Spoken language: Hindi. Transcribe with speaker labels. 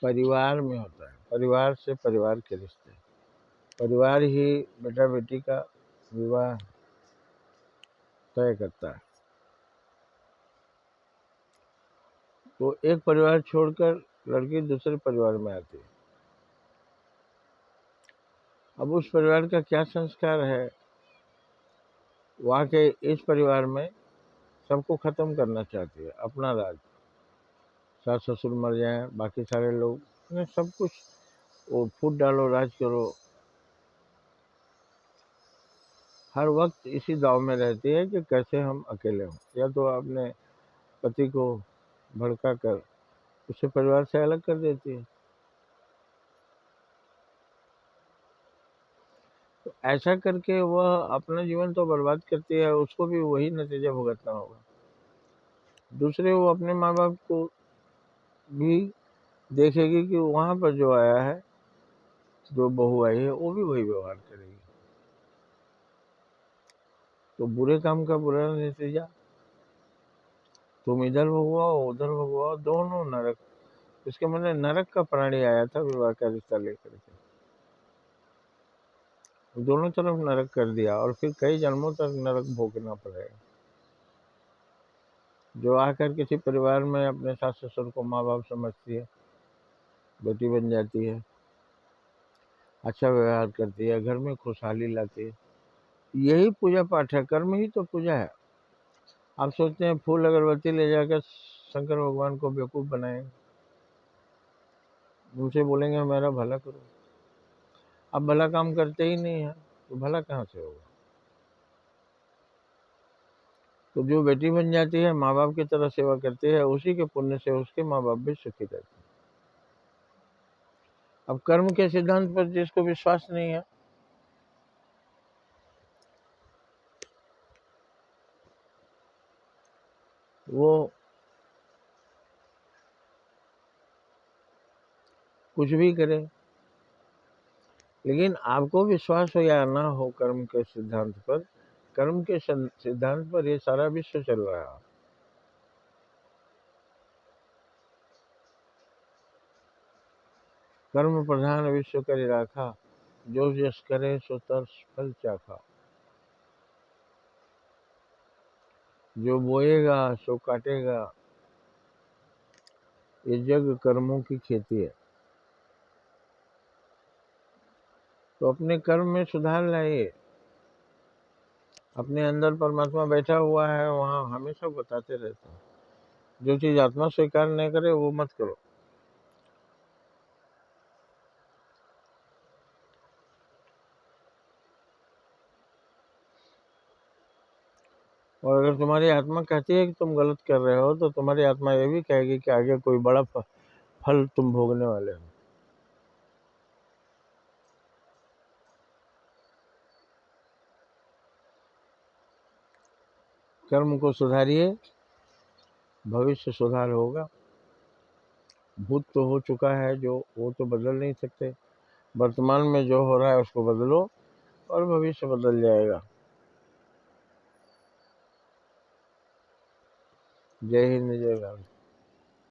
Speaker 1: परिवार में होता है, परिवार से परिवार के रिश्ते, परिवार ही बेटा बेटी का विवाह तय करता है। तो एक परिवार छोड़कर लड़की दूसरे परिवार में आती है। अब उस परिवार का क्या संस्कार है, वहाँ के इस परिवार में सबको खत्म करना चाहती है, अपना राज, सास ससुर मर जाए, बाकी सारे लोग ने सब कुछ वो फूट डालो, राज करो। हर वक्त इसी दाव में रहती है कि कैसे हम अकेले हों, या तो अपने पति को भड़का कर उसे परिवार से अलग कर देती है। तो ऐसा करके वह अपना जीवन तो बर्बाद करती है, उसको भी वही नतीजा भुगतना होगा। दूसरे वो अपने माँ बाप को भी देखेगी कि वहाँ पर जो आया है, जो बहू आई है, वो भी वही व्यवहार करेगी। तो बुरे काम का बुरा नतीजा, तुम इधर भगवाओ उधर भगवाओ, दोनों नरक। इसके मैंने नरक का प्राणी आया था विवाह का रिश्ता लेकर के, दोनों तरफ नरक कर दिया, और फिर कई जन्मों तक नरक भोगना पड़ेगा। जो आकर किसी परिवार में अपने सास ससुर को माँ बाप समझती है, बेटी बन जाती है, अच्छा व्यवहार करती है, घर में खुशहाली लाती है, यही पूजा पाठ है, कर्म ही तो पूजा है। आप सोचते हैं फूल अगरबत्ती ले जाकर शंकर भगवान को बेवकूफ़ बनाएंगे, उनसे बोलेंगे मेरा भला करो। आप भला काम करते ही नहीं है तो भला कहाँ से होगा। तो जो बेटी बन जाती है, माँ बाप की तरह सेवा करती है, उसी के पुण्य से उसके माँ बाप भी सुखी रहते हैं। अब कर्म के सिद्धांत पर जिसको विश्वास नहीं है, वो कुछ भी करे। लेकिन आपको विश्वास हो या ना हो कर्म के सिद्धांत पर, कर्म के सिद्धांत पर ये सारा विश्व चल रहा है। कर्म प्रधान विश्व करे राखा, जो जस करे सो तस फल चाखा। जो बोएगा सो काटेगा, ये जग कर्मों की खेती है। तो अपने कर्म में सुधार लाइए। अपने अंदर परमात्मा बैठा हुआ है, वहाँ हमेशा बताते रहते हैं, जो चीज़ आत्मा स्वीकार नहीं करे वो मत करो। और अगर तुम्हारी आत्मा कहती है कि तुम गलत कर रहे हो, तो तुम्हारी आत्मा ये भी कहेगी कि आगे कोई बड़ा फल तुम भोगने वाले हो। कर्म को सुधारिए, भविष्य सुधार होगा। भूत तो हो चुका है जो, वो तो बदल नहीं सकते। वर्तमान में जो हो रहा है उसको बदलो और भविष्य बदल जाएगा। जय हिंद, जय भारत।